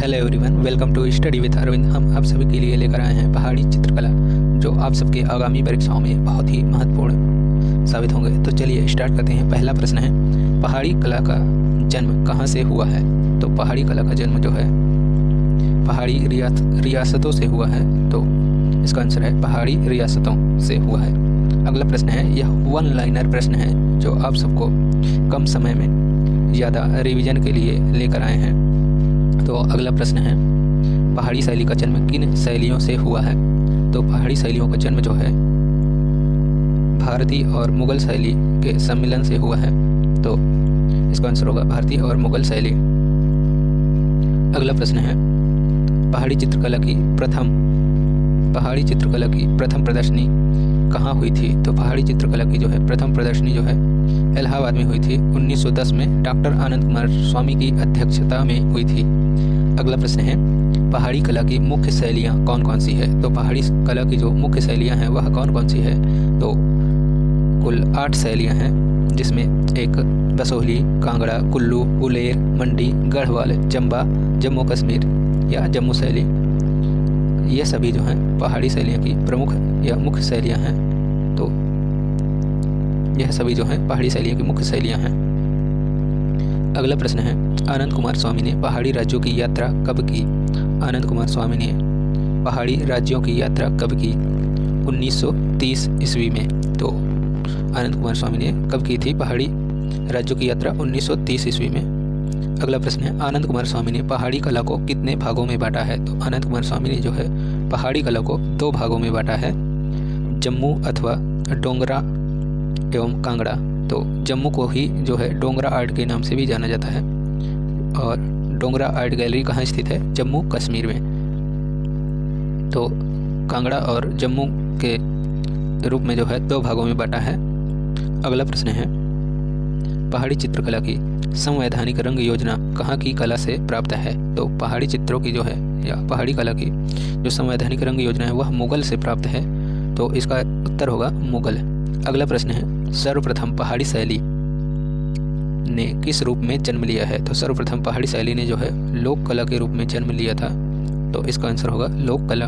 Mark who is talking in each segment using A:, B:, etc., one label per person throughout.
A: Hello everyone, welcome to study with Arvind. हम आप सभी के लिए लेकर आए हैं पहाड़ी चित्रकला, जो आप सबके आगामी परीक्षाओं में बहुत ही महत्वपूर्ण साबित होंगे। तो चलिए स्टार्ट करते हैं। पहला प्रश्न है, पहाड़ी कला का जन्म कहाँ से हुआ है? तो पहाड़ी कला का जन्म जो है पहाड़ी रियासतों से हुआ है। तो इसका आंसर है पहाड़ी रियासतों से हुआ है। अगला प्रश्न है, यह वन लाइनर प्रश्न है जो आप सबको कम समय में ज़्यादा रिवीजन के लिए लेकर आए हैं। तो अगला प्रश्न है, पहाड़ी शैली का जन्म किन शैलियों से हुआ है? तो पहाड़ी शैलियों का जन्म जो है भारतीय और मुगल शैली के सम्मिलन से हुआ है। तो इसका आंसर होगा भारतीय और मुगल शैली। अगला प्रश्न है, पहाड़ी चित्रकला की प्रथम प्रदर्शनी कहाँ हुई थी? तो पहाड़ी चित्रकला की जो है प्रथम प्रदर्शनी जो है इलाहाबाद में हुई थी। 1910 में डॉक्टर आनंद कुमार स्वामी की अध्यक्षता में हुई थी। अगला प्रश्न है, पहाड़ी कला की मुख्य शैलियाँ कौन कौन सी है? तो पहाड़ी कला की जो मुख्य शैलियाँ हैं वह कौन कौन सी है? तो कुल 8 शैलियाँ हैं, जिसमें एक बसोहली, कांगड़ा, कुल्लू, उलेर, मंडी, गढ़वाल, चंबा, जम्मू कश्मीर या जम्मू शैली। ये सभी जो हैं पहाड़ी शैलियों की प्रमुख या मुख्य शैलियाँ हैं। तो यह सभी जो हैं पहाड़ी शैलियों की मुख्य शैलियाँ हैं। अगला प्रश्न है, आनंद कुमार स्वामी ने पहाड़ी राज्यों की यात्रा कब की? आनंद कुमार स्वामी ने पहाड़ी राज्यों की यात्रा कब की? 1930 ईस्वी में। तो आनंद कुमार स्वामी ने कब की थी पहाड़ी राज्यों की यात्रा? 1930 ईस्वी में। अगला प्रश्न है, आनंद कुमार स्वामी ने पहाड़ी कला को कितने भागों में बांटा है? तो आनंद कुमार स्वामी ने जो है पहाड़ी कला को 2 भागों में बांटा है, जम्मू अथवा डोंगरा एवं कांगड़ा। तो जम्मू को ही जो है डोंगरा आर्ट के नाम से भी जाना जाता है, और डोंगरा आर्ट गैलरी कहाँ स्थित है? जम्मू कश्मीर में। तो कांगड़ा और जम्मू के रूप में जो है 2 भागों में बांटा है। अगला प्रश्न है, पहाड़ी चित्रकला की संवैधानिक रंग योजना कहाँ की कला से प्राप्त है? तो पहाड़ी चित्रों की जो है या पहाड़ी कला की जो संवैधानिक रंग योजना है वह मुगल से प्राप्त है। तो इसका उत्तर होगा मुगल। अगला प्रश्न है, सर्वप्रथम पहाड़ी शैली ने किस रूप में जन्म लिया है? तो सर्वप्रथम पहाड़ी शैली ने जो है लोक कला के रूप में जन्म लिया था। तो इसका आंसर होगा लोक कला।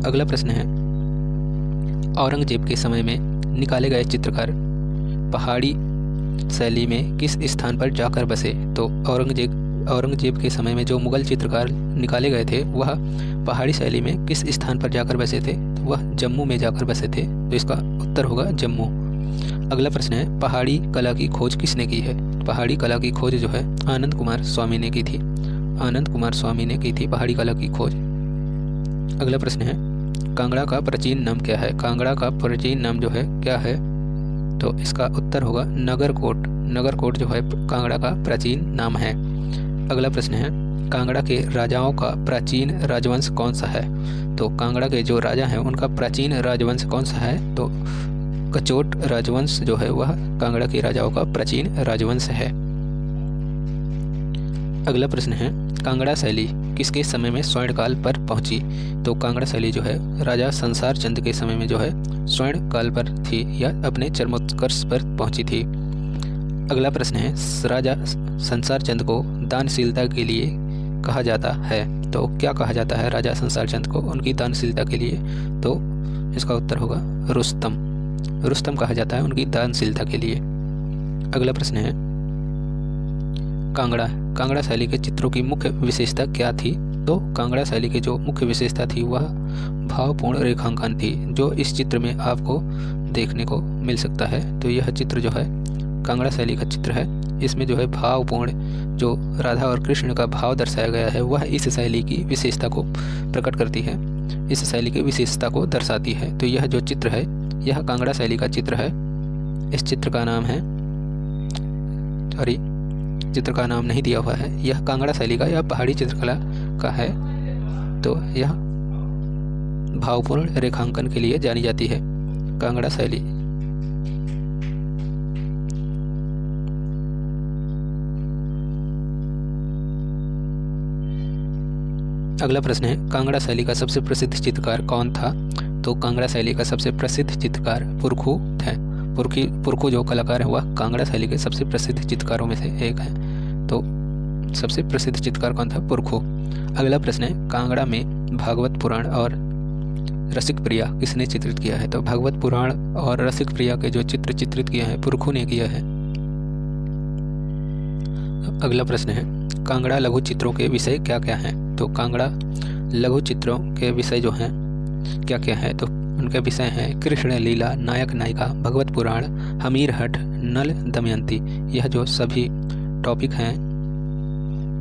A: अगला प्रश्न है, औरंगजेब के समय में निकाले गए चित्रकार पहाड़ी शैली में किस स्थान पर जाकर बसे? तो औरंगजेब के समय में जो मुगल चित्रकार निकाले गए थे वह पहाड़ी शैली में किस स्थान पर जाकर बसे थे? वह जम्मू में जाकर बसे थे। तो इसका उत्तर होगा जम्मू। अगला प्रश्न है, पहाड़ी कला की खोज किसने की है? पहाड़ी कला की खोज जो है आनंद कुमार स्वामी ने की थी। आनंद कुमार स्वामी ने की थी पहाड़ी कला की खोज। अगला प्रश्न है, कांगड़ा का प्राचीन नाम क्या है? कांगड़ा का प्राचीन नाम जो है क्या है? तो इसका उत्तर होगा नगरकोट। नगरकोट जो है कांगड़ा का प्राचीन नाम है। अगला प्रश्न है, कांगड़ा के राजाओं का प्राचीन राजवंश कौन सा है? तो कांगड़ा के जो राजा हैं उनका प्राचीन राजवंश कौन सा है? तो कचोट राजवंश जो है वह कांगड़ा के राजाओं का प्राचीन राजवंश है। अगला प्रश्न है, कांगड़ा शैली किसके समय में स्वर्णकाल पर पहुंची? तो कांगड़ा शैली जो है राजा संसार चंद के समय में जो है स्वर्ण काल पर थी या अपने चरमोत्कर्ष पर पहुंची थी। अगला प्रश्न है, राजा संसार चंद को दानशीलता के लिए कहा जाता है। तो क्या कहा जाता है राजा संसार चंद को उनकी दानशीलता के लिए? तो इसका उत्तर होगा रुस्तम। रुस्तम कहा जाता है उनकी दानशीलता के लिए। अगला प्रश्न है, कांगड़ा शैली के चित्रों की मुख्य विशेषता क्या थी? तो कांगड़ा शैली की जो मुख्य विशेषता थी वह भावपूर्ण रेखांकन थी, जो इस चित्र में आपको देखने को मिल सकता है। तो यह चित्र जो है कांगड़ा शैली का चित्र है। इसमें जो है भावपूर्ण जो राधा और कृष्ण का भाव दर्शाया गया है वह इस शैली की विशेषता को प्रकट करती है, इस शैली की विशेषता को दर्शाती है। तो यह जो चित्र है यह कांगड़ा शैली का चित्र है। इस चित्र का नाम है, सॉरी चित्र का नाम नहीं दिया हुआ है, यह कांगड़ा शैली का या पहाड़ी चित्रकला का है। तो यह भावपूर्ण रेखांकन के लिए जानी जाती है कांगड़ा शैली। अगला प्रश्न है, कांगड़ा शैली का सबसे प्रसिद्ध चित्रकार कौन था? तो कांगड़ा शैली का सबसे प्रसिद्ध चित्रकार पुरखू थे। पुरखू जो कलाकार है वह कांगड़ा शैली के सबसे प्रसिद्ध चित्रकारों में से एक है। तो सबसे प्रसिद्ध चित्रकार कौन था? पुरखो। अगला प्रश्न है, कांगड़ा में भागवत पुराण और रसिक प्रिया किसने चित्रित किया है? तो भागवत पुराण और रसिक प्रिया के जो चित्र चित्रित किया है पुरखो ने किया है। अगला प्रश्न है, कांगड़ा लघु चित्रों के विषय क्या क्या हैं? तो कांगड़ा लघु चित्रों के विषय जो हैं क्या क्या है? तो उनके विषय हैं कृष्ण लीला, नायक नायिका, भगवत पुराण, हमीर हट, नल दमयंती। यह जो सभी टॉपिक हैं,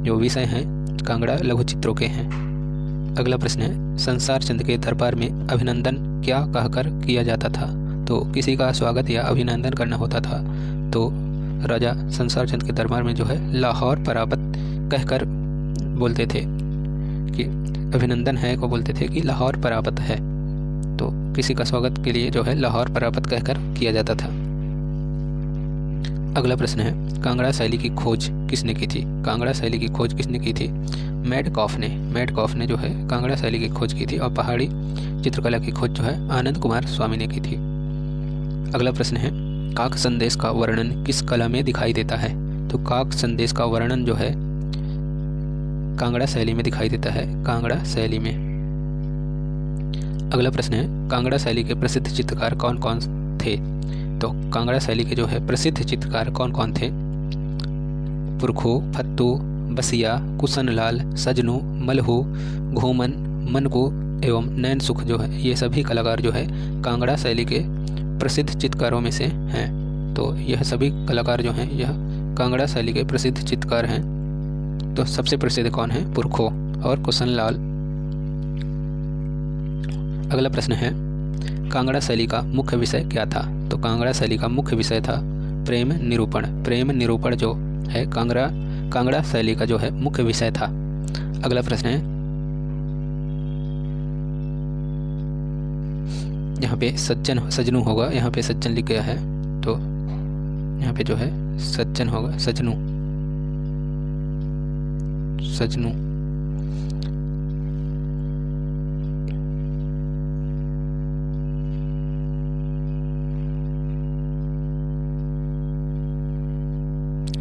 A: जो विषय हैं, कांगड़ा लघु चित्रों के हैं। अगला प्रश्न है, संसार चंद के दरबार में अभिनंदन क्या कहकर किया जाता था? तो किसी का स्वागत या अभिनंदन करना होता था तो राजा संसार चंद के दरबार में जो है लाहौर पराबत कहकर बोलते थे कि अभिनंदन है को बोलते थे कि लाहौर पराबत है। तो किसी का स्वागत के लिए जो है लाहौर पराबत कहकर किया जाता था। अगला प्रश्न है, कांगड़ा शैली की खोज किसने की थी? कांगड़ा शैली की खोज किसने की थी? मेडकॉफ ने जो है कांगड़ा शैली की खोज की थी और पहाड़ी चित्रकला की खोज जो है आनंद कुमार स्वामी ने की थी। अगला प्रश्न है, काक संदेश का वर्णन किस कला में दिखाई देता है? तो काक संदेश का वर्णन जो है कांगड़ा शैली में दिखाई देता है, कांगड़ा शैली में। अगला प्रश्न है, कांगड़ा शैली के प्रसिद्ध चित्रकार कौन कौन थे? तो कांगड़ा शैली के जो है प्रसिद्ध चित्रकार कौन कौन थे? पुरखो, फत्तू, बसिया, कुशनलाल, सजनू, मलहू, घूमन, मनकू एवं नैन सुख जो है ये सभी कलाकार जो है कांगड़ा शैली के प्रसिद्ध चित्रकारों में से हैं। तो यह सभी कलाकार जो हैं यह कांगड़ा शैली के प्रसिद्ध चित्रकार हैं। तो सबसे प्रसिद्ध कौन है? पुरखो और कुशनलाल। अगला प्रश्न है, कांगड़ा शैली का मुख्य विषय क्या था? तो कांगड़ा शैली का मुख्य विषय था प्रेम निरूपण। प्रेम निरूपण जो है कांगड़ा शैली का जो है मुख्य विषय था। अगला प्रश्न है, यहाँ पे सजनू होगा, यहाँ पे सज्जन लिख गया है तो यहाँ पे जो है सज्जन होगा, सजनू।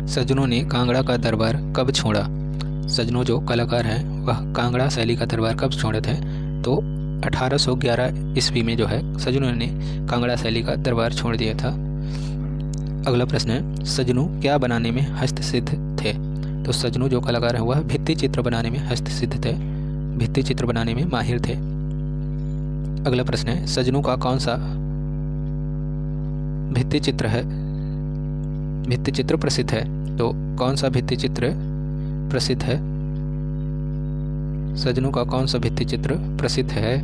A: सजनों ने कांगड़ा का दरबार कब छोड़ा? सजनों जो कलाकार हैं वह कांगड़ा शैली का दरबार कब छोड़े थे? तो 1811 ईस्वी में जो है सजनू ने कांगड़ा शैली का दरबार छोड़ दिया था। अगला प्रश्न है, सजनू क्या बनाने में हस्तसिद्ध थे? तो सजनू जो कलाकार हैं वह भित्ति चित्र बनाने में हस्तसिद्ध थे, भित्ति चित्र बनाने में माहिर थे। अगला प्रश्न है, सजनू का कौन सा भित्ति चित्र प्रसिद्ध है? तो कौन सा भित्ति चित्र प्रसिद्ध है? सजनू का कौन सा भित्ति चित्र प्रसिद्ध है?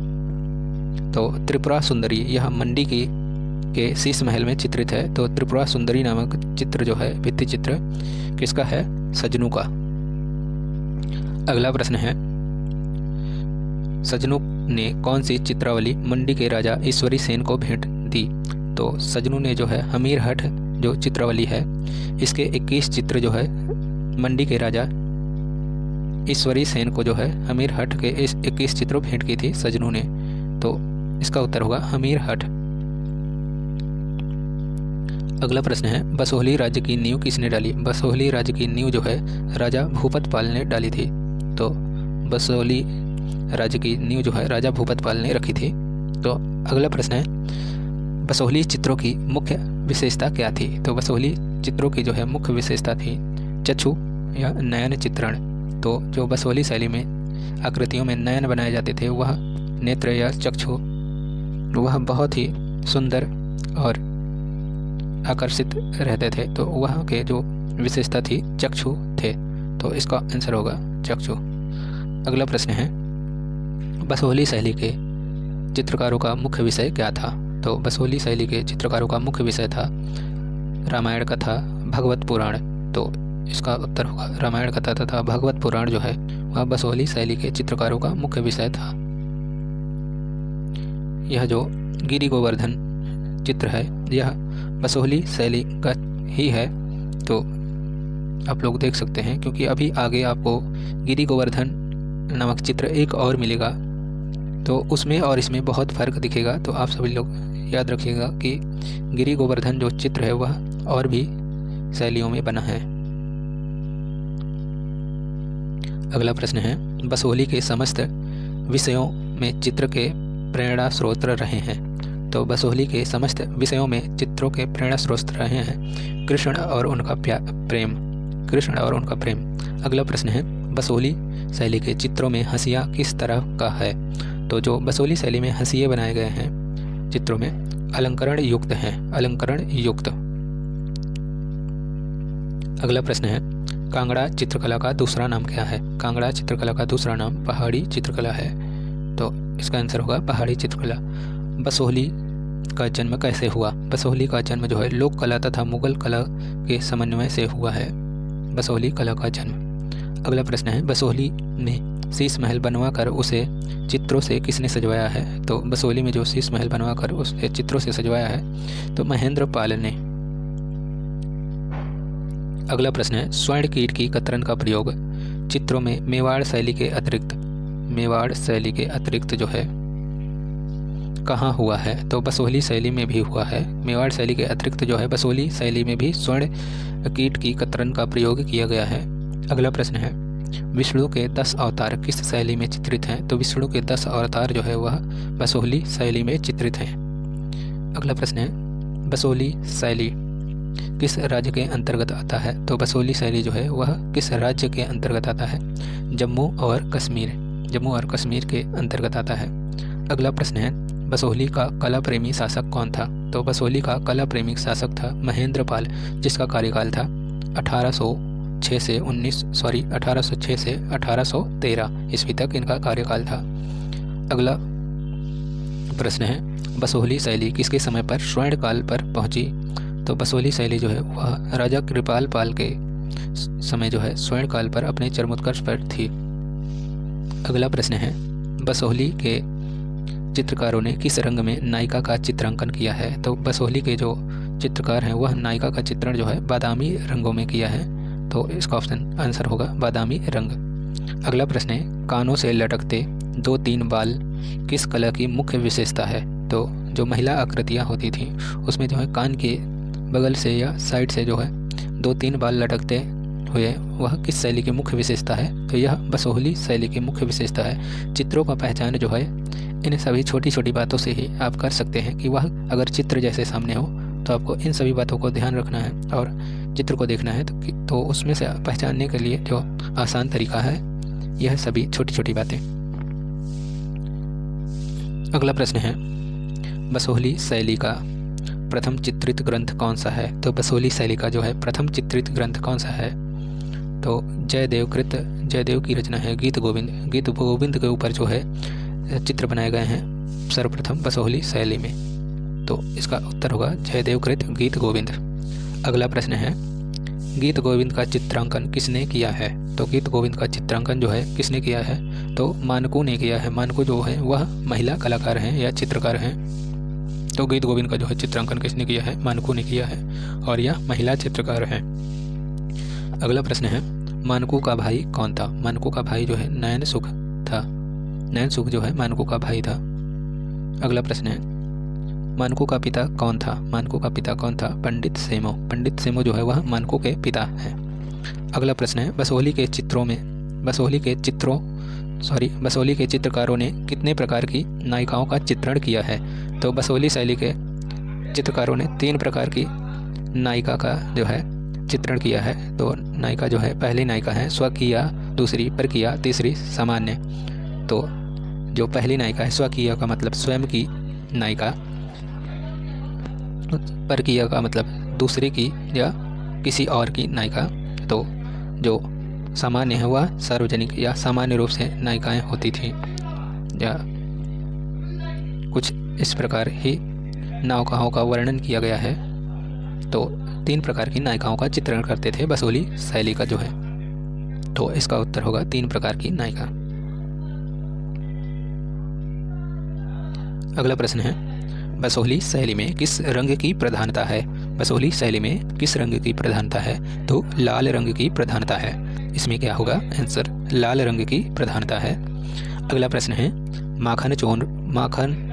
A: तो त्रिपुरा सुंदरी, यह मंडी के शीश महल में चित्रित है। तो त्रिपुरा सुंदरी नामक चित्र जो है भित्ति चित्र किसका है? सजनू का। अगला प्रश्न है, सजनू ने कौन सी चित्रावली मंडी के राजा ईश्वरी सेन को भेंट दी? तो सजनू ने जो है हमीर हट जो चित्रावली है इसके 21 चित्र जो है मंडी के राजा ईश्वरी सेन को जो है हमीर हट के इस 21 चित्रों भेंट की थी सजनू ने। तो इसका उत्तर होगा हमीर हट। अगला प्रश्न है, बसोहली राज्य की नींव किसने डाली? बसोहली राज्य की नींव जो है राजा भूपत पाल ने डाली थी। तो बसोहली राज्य की नींव जो है राजा भूपत पाल ने रखी थी। तो अगला प्रश्न है, बसोहली चित्रों की मुख्य विशेषता क्या थी? तो बसोहली चित्रों की जो है मुख्य विशेषता थी चक्षु या नयन चित्रण। तो जो बसोहली शैली में आकृतियों में नयन बनाए जाते थे वह नेत्र या चक्षु वह बहुत ही सुंदर और आकर्षित रहते थे। तो वह के जो विशेषता थी चक्षु थे। तो इसका आंसर होगा चक्षु। अगला प्रश्न है, बसोहली शैली के चित्रकारों का मुख्य विषय क्या था? तो बसोहली शैली के चित्रकारों का मुख्य विषय था रामायण कथा, भगवत पुराण। तो इसका उत्तर होगा रामायण कथा तथा भगवत पुराण जो है वह बसोहली शैली के चित्रकारों का मुख्य विषय था। यह जो गिरि गोवर्धन चित्र है यह बसोहली शैली का ही है। तो आप लोग देख सकते हैं, क्योंकि अभी आगे आपको गिरि गोवर्धन नामक चित्र एक और मिलेगा तो उसमें और इसमें बहुत फ़र्क दिखेगा। तो आप सभी लोग याद रखिएगा कि गिरि गोवर्धन जो चित्र है वह और भी शैलियों में बना है। अगला प्रश्न है, बसोहली के समस्त विषयों में चित्र के प्रेरणा स्रोत रहे हैं। तो बसोहली के समस्त विषयों में चित्रों के प्रेरणा स्रोत रहे हैं कृष्ण और उनका प्रेम। कृष्ण और उनका प्रेम। अगला प्रश्न है, बसोहली शैली के चित्रों में हंसिया किस तरह का है। तो जो बसोहली शैली में हंसिये बनाए गए हैं चित्रों में अलंकरण युक्त हैं। अलंकरण युक्त। अगला प्रश्न है, कांगड़ा चित्रकला का दूसरा नाम क्या है। कांगड़ा चित्रकला का दूसरा नाम पहाड़ी चित्रकला है। तो इसका आंसर होगा पहाड़ी चित्रकला। बसोहली का जन्म कैसे हुआ। बसोहली का जन्म जो है लोक कला तथा मुगल कला के समन्वय से हुआ है। बसोहली कला का जन्म। अगला प्रश्न है, बसोहली में शीश महल बनवाकर उसे चित्रों से किसने सजवाया है। तो बसोहली में जो शीश महल बनवाकर उसे चित्रों से सजवाया है तो महेंद्र पाल ने। अगला प्रश्न है, स्वर्ण कीट की कतरन का प्रयोग चित्रों में मेवाड़ शैली के अतिरिक्त जो है कहाँ हुआ है। तो बसोहली शैली में भी हुआ है। मेवाड़ शैली के अतिरिक्त जो है बसोहली शैली में भी स्वर्ण कीट की कतरन का प्रयोग किया गया है। अगला प्रश्न है, विष्णु के 10 अवतार किस शैली में चित्रित हैं। तो विष्णु के 10 अवतार जो है वह बसोहली शैली में चित्रित हैं। अगला प्रश्न है, बसोहली शैली किस राज्य के अंतर्गत आता है। तो बसोहली शैली जो है वह किस राज्य के अंतर्गत आता है। जम्मू और कश्मीर के अंतर्गत आता है। अगला प्रश्न है, बसोहली का कला प्रेमी शासक कौन था। तो बसोहली का कला प्रेमी शासक था महेंद्र पाल, जिसका कार्यकाल था 1806 से 1813 ईस्वी तक इनका कार्यकाल था। अगला प्रश्न है, बसोहली शैली किसके समय पर स्वर्ण काल पर पहुंची। तो बसोहली शैली जो है वह राजा कृपाल पाल के समय जो है स्वर्ण काल पर अपने चरमोत्कर्ष पर थी। अगला प्रश्न है, बसोहली के चित्रकारों ने किस रंग में नायिका का चित्रांकन किया है। तो बसोहली के जो चित्रकार हैं वह नायिका का चित्रण जो है बादामी रंगों में किया है। तो इसका ऑप्शन आंसर होगा बादामी रंग। अगला प्रश्न है, कानों से लटकते 2-3 बाल किस कला की मुख्य विशेषता है। तो जो महिला आकृतियाँ होती थी उसमें जो है कान के बगल से या साइड से जो है 2-3 बाल लटकते हुए वह किस शैली की मुख्य विशेषता है। तो यह बसोहली शैली की मुख्य विशेषता है। चित्रों का पहचान जो है इन सभी छोटी छोटी बातों से ही आप कर सकते हैं कि वह अगर चित्र जैसे सामने हो तो आपको इन सभी बातों को ध्यान रखना है और चित्र को देखना है। तो उसमें से पहचानने के लिए जो आसान तरीका है यह सभी छोटी छोटी बातें। अगला प्रश्न है, बसोहली शैली का प्रथम चित्रित ग्रंथ कौन सा है। तो बसोहली शैली का जो है प्रथम चित्रित ग्रंथ कौन सा है। तो जयदेव की रचना है गीत गोविंद। गीत गोविंद के ऊपर जो है चित्र बनाए गए हैं सर्वप्रथम बसोहली शैली में। तो इसका उत्तर होगा जयदेव कृत गीत गोविंद। अगला प्रश्न है, गीत गोविंद का चित्रांकन किसने किया है। तो गीत गोविंद का चित्रांकन जो है किसने किया है। तो मानकू ने किया है। मानकू जो है वह महिला कलाकार हैं या चित्रकार हैं। तो गीत गोविंद का जो है चित्रांकन किसने किया है, मानकू ने किया है और यह महिला चित्रकार हैं। अगला प्रश्न है, मानकू का भाई कौन था। मानकू का भाई जो है नयनसुख था। नयनसुख जो है मानकू का भाई था। अगला प्रश्न है, मानकू का पिता कौन था। मानकू का पिता कौन था, पंडित सेमो। पंडित सेमो जो है वह मानकू के पिता हैं। अगला प्रश्न है, बसोहली के चित्रकारों ने कितने प्रकार की नायिकाओं का चित्रण किया है। तो बसोहली शैली के चित्रकारों ने 3 प्रकार की नायिका का जो है चित्रण किया है। तो नायिका जो है, पहली नायिका है स्वकीया, दूसरी परकीया, तीसरी सामान्य। तो जो पहली नायिका है स्वकीया का मतलब स्वयं की नायिका, परकीया का मतलब दूसरे की या किसी और की नायिका। तो जो सामान्य है वह सार्वजनिक या सामान्य रूप से नायिकाएं होती थी। या कुछ इस प्रकार ही नायिकाओं का वर्णन किया गया है। तो 3 प्रकार की नायिकाओं का चित्रण करते थे बसोहली शैली का जो है। तो इसका उत्तर होगा 3 प्रकार की नायिका। अगला प्रश्न है, बसोहली शैली में किस रंग की प्रधानता है। बसोहली शैली में किस रंग की प्रधानता है। तो लाल रंग की प्रधानता है। इसमें क्या होगा आंसर, लाल रंग की प्रधानता है। अगला प्रश्न है, माखन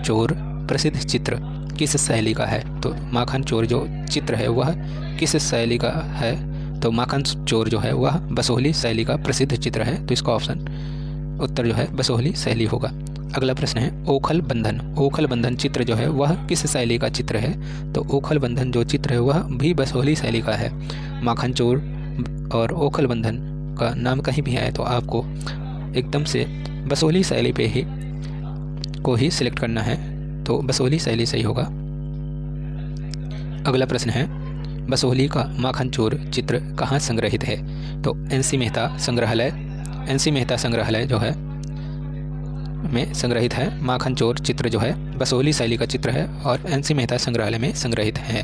A: चोर प्रसिद्ध चित्र किस शैली का है। तो माखन चोर जो चित्र है वह किस शैली का है। तो माखन चोर जो है वह बसोहली शैली का प्रसिद्ध चित्र है, तो इसका ऑप्शन उत्तर जो है बसोहली शैली होगा। अगला प्रश्न है ओखल बंधन। ओखल बंधन चित्र जो है वह किस शैली का चित्र है? तो ओखल बंधन जो चित्र है वह भी बसोहली शैली का है। माखन चोर और ओखल बंधन का नाम कहीं भी आए तो आपको एकदम से बसोहली शैली पे ही को ही सिलेक्ट करना है, तो बसोहली शैली सही होगा। अगला प्रश्न है बसोहली का माखन चोर चित्र कहाँ संग्रहित है? तो एनसी मेहता संग्रहालय जो है में संग्रहित है। माखन चोर चित्र जो है बसोहली शैली का चित्र है और एनसी मेहता संग्रहालय में संग्रहित है।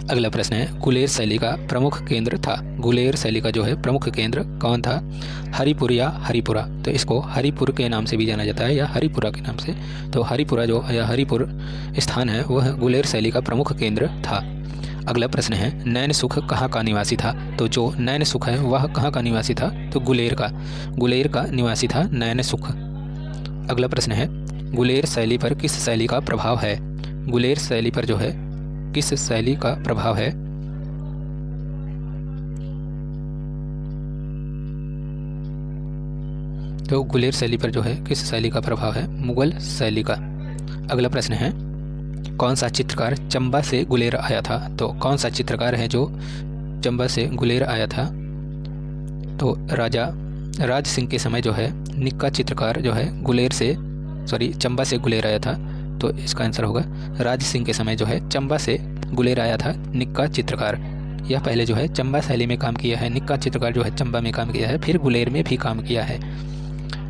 A: अगला प्रश्न है गुलेर शैली का प्रमुख केंद्र था। गुलेर शैली का जो है प्रमुख केंद्र कौन था? हरिपुर या हरिपुरा? तो इसको हरिपुर के नाम से भी जाना जाता है या हरिपुरा के नाम से। तो हरिपुरा जो या हरिपुर स्थान है वह गुलेर शैली का प्रमुख केंद्र था। अगला प्रश्न है नैन सुख कहाँ का निवासी था? तो जो नैन सुख है वह कहाँ का निवासी था? तो गुलेर का निवासी था नैन सुख। अगला प्रश्न है गुलेर शैली पर किस शैली का प्रभाव है? गुलेर शैली पर जो है किस शैली का प्रभाव है? तो गुलेर शैली पर जो है किस शैली का प्रभाव है? मुगल शैली का। अगला प्रश्न है कौन सा चित्रकार चंबा से गुलेर आया था? तो कौन सा चित्रकार है जो चंबा से गुलेर आया था? तो राज सिंह के समय जो है निक्का चित्रकार जो है चंबा से गुलेर आया था, तो इसका आंसर होगा राज सिंह के समय जो है चंबा से गुलेर आया था निक्का चित्रकार। यह पहले जो है चंबा शैली में काम किया है, निक्का चित्रकार जो है चंबा में काम किया है, फिर गुलेर में भी काम किया है।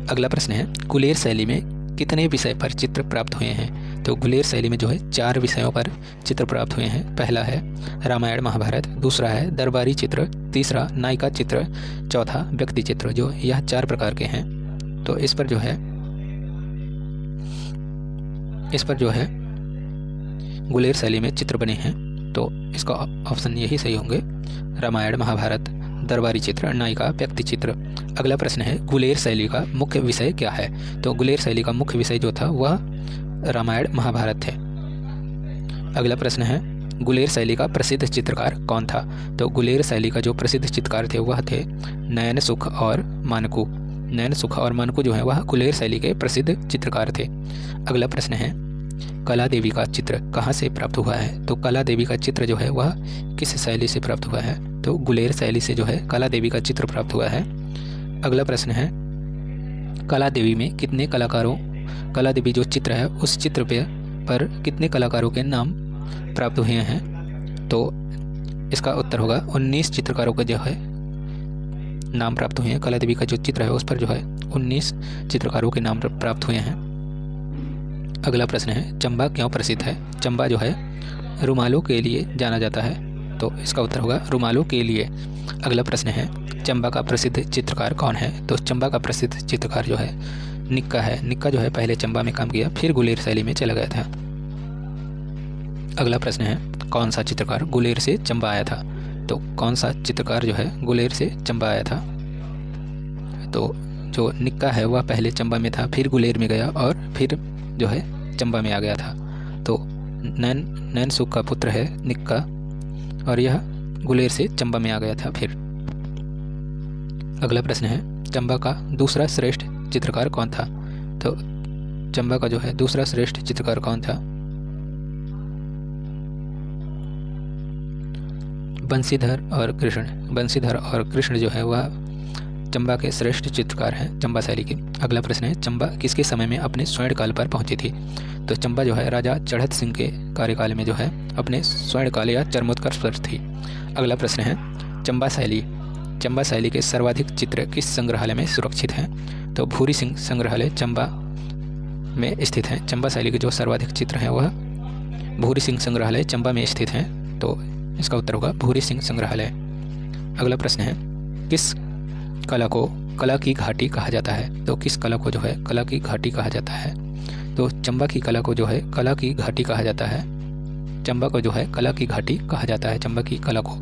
A: अगला प्रश्न है गुलेर शैली में कितने विषय पर चित्र प्राप्त हुए हैं? तो गुलेर शैली में जो है 4 विषयों पर चित्र प्राप्त हुए हैं। पहला है रामायण महाभारत, दूसरा है दरबारी चित्र, तीसरा नायिका चित्र, चौथा व्यक्ति चित्र। जो यह 4 प्रकार के हैं, तो इस पर जो है गुलेर शैली में चित्र बने हैं, तो इसका ऑप्शन यही सही होंगे रामायण महाभारत, दरबारी चित्र, नायिका, व्यक्ति चित्र। अगला प्रश्न है गुलेर शैली का मुख्य विषय क्या है? तो गुलेर शैली का मुख्य विषय जो था वह रामायण महाभारत है। अगला प्रश्न है गुलेर शैली का प्रसिद्ध चित्रकार कौन था? तो गुलेर शैली का जो प्रसिद्ध चित्रकार थे वह थे नैन सुख और मानकू। नैन सुख और मानकू जो है वह गुलेर शैली के प्रसिद्ध चित्रकार थे। अगला प्रश्न है कला देवी का चित्र कहाँ से प्राप्त हुआ है? तो कला देवी का चित्र जो है वह किस शैली से प्राप्त हुआ है? तो गुलेर शैली से जो है कला देवी का चित्र प्राप्त हुआ है। अगला प्रश्न है कला देवी में कितने कलाकारों, कला देवी जो चित्र है उस चित्र पर कितने कलाकारों के नाम प्राप्त हुए हैं? तो इसका उत्तर होगा 19 चित्रकारों के जो है नाम प्राप्त हुए हैं। कला देवी का जो चित्र है उस पर जो है 19 चित्रकारों के नाम प्राप्त हुए हैं। अगला प्रश्न है चंबा क्यों प्रसिद्ध है? चंबा जो है रुमालों के लिए जाना जाता है, तो इसका उत्तर होगा रुमालों के लिए। अगला प्रश्न है चंबा का प्रसिद्ध चित्रकार कौन है? तो चंबा का प्रसिद्ध चित्रकार जो है निक्का है। निक्का जो है पहले चंबा में काम किया, फिर गुलेर शैली में चला गया था। अगला प्रश्न है कौन सा चित्रकार गुलेर से चंबा आया था? तो कौन सा चित्रकार जो है गुलेर से चंबा आया था? तो जो निक्का है वह पहले चंबा में था, फिर गुलेर में गया और फिर जो है चंबा में आ गया था। तो नैन सुख का पुत्र है निक्का और यह गुलेर से चंबा में आ गया था फिर। अगला प्रश्न है चंबा का दूसरा श्रेष्ठ चित्रकार कौन था? तो चंबा का जो है दूसरा श्रेष्ठ चित्रकार कौन था? बंशीधर और कृष्ण जो है वह चंबा के श्रेष्ठ चित्रकार हैं चंबा शैली के। अगला प्रश्न है चंबा किसके समय में अपने स्वर्णकाल पर पहुंची थी? तो चंबा जो है राजा चढ़त सिंह के कार्यकाल में जो है अपने स्वर्णकाल या चरमोत्कर्ष पर थी। अगला प्रश्न है चंबा शैली के सर्वाधिक चित्र किस संग्रहालय में सुरक्षित हैं? तो भूरी सिंह संग्रहालय चंबा में स्थित है। चंबा शैली के जो सर्वाधिक चित्र हैं वह भूरी सिंह संग्रहालय चंबा में स्थित हैं, तो इसका उत्तर होगा भूरी सिंह संग्रहालय। अगला प्रश्न है किस कला को कला की घाटी कहा जाता है? तो किस कला को जो है कला की घाटी कहा जाता है? तो चंबा की कला को जो है कला की घाटी कहा जाता है। चंबा को जो है कला की घाटी कहा जाता है, चंबा की कला को।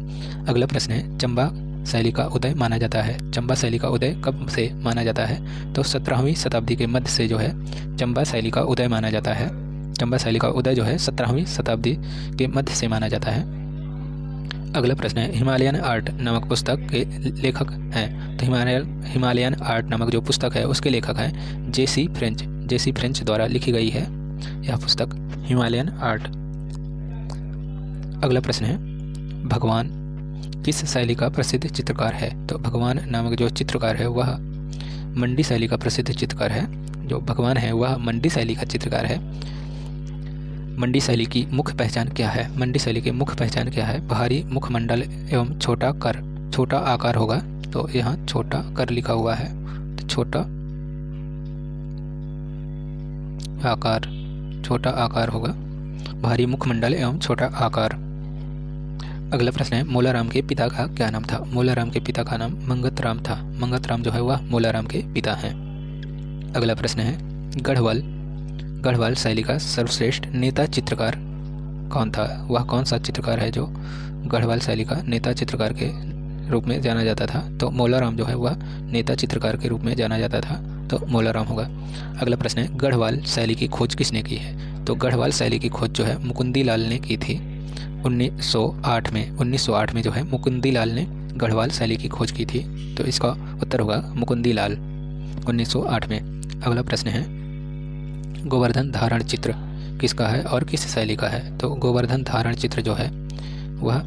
A: अगला प्रश्न है चंबा शैली का उदय माना जाता है। चंबा शैली का उदय कब से माना जाता है? तो 17वीं शताब्दी के मध्य से जो है चंबा शैली का उदय माना जाता है। चंबा शैली का उदय जो है 17वीं शताब्दी के मध्य से माना जाता है। अगला प्रश्न है, हिमालयन आर्ट नामक पुस्तक के लेखक हैं। तो हिमालयन आर्ट नामक जो पुस्तक है उसके लेखक हैं जेसी फ्रेंच द्वारा लिखी गई है यह पुस्तक हिमालयन आर्ट। अगला प्रश्न है, भगवान किस शैली का प्रसिद्ध चित्रकार है। तो भगवान नामक जो चित्रकार है वह मंडी शैली का प्रसिद्ध चित्रकार है। जो भगवान है वह मंडी शैली का चित्रकार है। मंडी शैली की मुख्य पहचान क्या है। मंडी शैली की मुख्य पहचान क्या है। भारी मुखमंडल एवं छोटा कर, छोटा आकार होगा। तो यहाँ छोटा कर लिखा हुआ है, तो छोटा आकार होगा। भारी मुखमंडल एवं छोटा आकार। अगला प्रश्न है, मोलाराम के पिता का क्या नाम था। मोलाराम के पिता का नाम मंगतराम था। मंगतराम जो है वह मोलाराम के पिता हैं। अगला प्रश्न है, गढ़वाल शैली का सर्वश्रेष्ठ नेता चित्रकार कौन था। वह कौन सा चित्रकार है जो गढ़वाल शैली का नेता चित्रकार के रूप में जाना जाता था। तो मोलाराम जो है वह नेता चित्रकार के रूप में जाना जाता था, तो मोलाराम होगा। अगला प्रश्न है, गढ़वाल शैली की खोज किसने की है। तो गढ़वाल शैली की खोज जो है मुकुंदी लाल ने की थी 1908 में जो है मुकुंदी लाल ने गढ़वाल शैली की खोज की थी। तो इसका उत्तर होगा मुकुंदी लाल 1908 में। अगला प्रश्न है, गोवर्धन धारण चित्र किसका है और किस शैली का है। तो गोवर्धन धारण चित्र जो है वह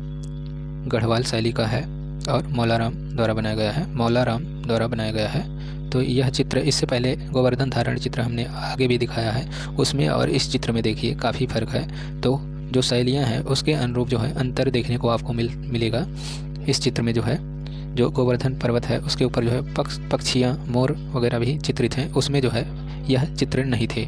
A: गढ़वाल शैली का है और मोलाराम द्वारा बनाया गया है। तो यह चित्र, इससे पहले गोवर्धन धारण चित्र हमने आगे भी दिखाया है, उसमें और इस चित्र में देखिए काफ़ी फर्क है। तो जो शैलियाँ हैं उसके अनुरूप जो है अंतर देखने को आपको मिलेगा। इस चित्र में जो है, जो गोवर्धन पर्वत है उसके ऊपर जो है पक्षियाँ, मोर वगैरह भी चित्रित हैं, उसमें जो है यह चित्र नहीं थे।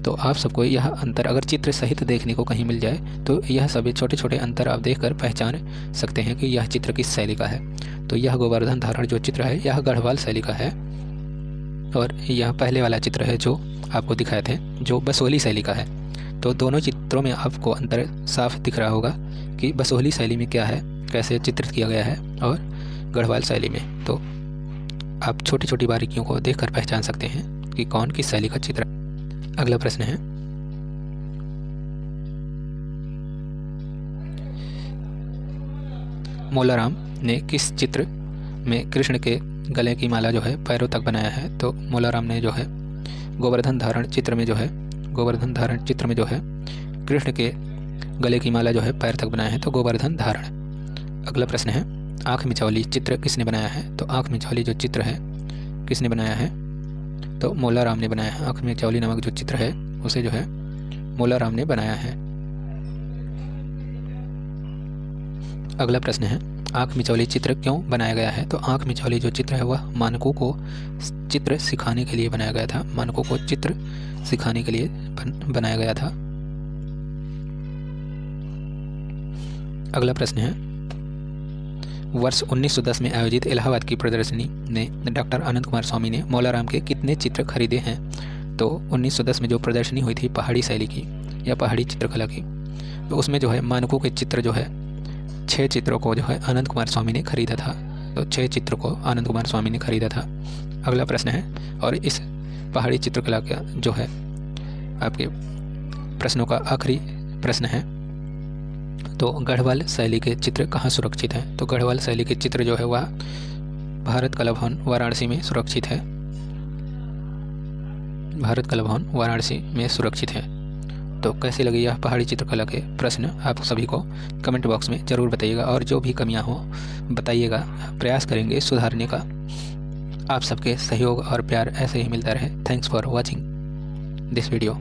A: तो आप सबको यह अंतर अगर चित्र सहित देखने को कहीं मिल जाए तो यह सभी छोटे छोटे अंतर आप देखकर पहचान सकते हैं कि यह चित्र किस शैली का है। तो यह गोवर्धन धारण जो चित्र है यह गढ़वाल शैली का है, और यह पहले वाला चित्र है जो आपको दिखाए थे जो बसोहली शैली का है। तो दोनों चित्रों में आपको अंतर साफ दिख रहा होगा कि बसोहली शैली में क्या है, कैसे चित्रित किया गया है, और गढ़वाल शैली में। तो आप छोटी छोटी बारीकियों को देखकर पहचान सकते हैं कि कौन किस शैली का चित्र। अगला प्रश्न है, मोलाराम ने किस चित्र में कृष्ण के गले की माला जो है पैरों तक बनाया है। तो मोलाराम ने जो है गोवर्धन धारण चित्र में जो है कृष्ण के गले की माला जो है पैर तक बनाया है, तो गोवर्धन धारण। अगला प्रश्न है, आँख मिचौली चित्र किसने बनाया है। तो आँख मिचौली जो चित्र है किसने बनाया है। तो मोलाराम ने बनाया है। आँख मिचौली नामक जो चित्र है उसे जो है मोलाराम ने बनाया है। अगला प्रश्न है, आँख मिचौली चित्र क्यों बनाया गया है। तो आँख मिचौली जो चित्र है वह मानकों को चित्र सिखाने के लिए बनाया गया था। मानकों को चित्र सिखाने के लिए बनाया गया था। अगला प्रश्न है, वर्ष 1910 में आयोजित इलाहाबाद की प्रदर्शनी ने डॉक्टर आनंद कुमार स्वामी ने मोलाराम के कितने चित्र खरीदे हैं। तो 1910 में जो प्रदर्शनी हुई थी पहाड़ी शैली की या पहाड़ी चित्रकला की, तो उसमें जो है मानकों के चित्र जो है 6 चित्रों को जो है आनंद कुमार स्वामी ने खरीदा था। तो 6 चित्र को आनंद कुमार स्वामी ने खरीदा था। अगला प्रश्न है, और इस पहाड़ी चित्रकला का जो है आपके प्रश्नों का आखिरी प्रश्न है, तो गढ़वाल शैली के चित्र कहाँ सुरक्षित हैं। तो गढ़वाल शैली के चित्र जो है वह भारत कला भवन वाराणसी में सुरक्षित है। भारत कला भवन वाराणसी में सुरक्षित है। तो कैसी लगी यह पहाड़ी चित्रकला के प्रश्न, आप सभी को कमेंट बॉक्स में ज़रूर बताइएगा, और जो भी कमियां हो बताइएगा, प्रयास करेंगे सुधारने का। आप सबके सहयोग और प्यार ऐसे ही मिलता रहे। Thanks for watching this video.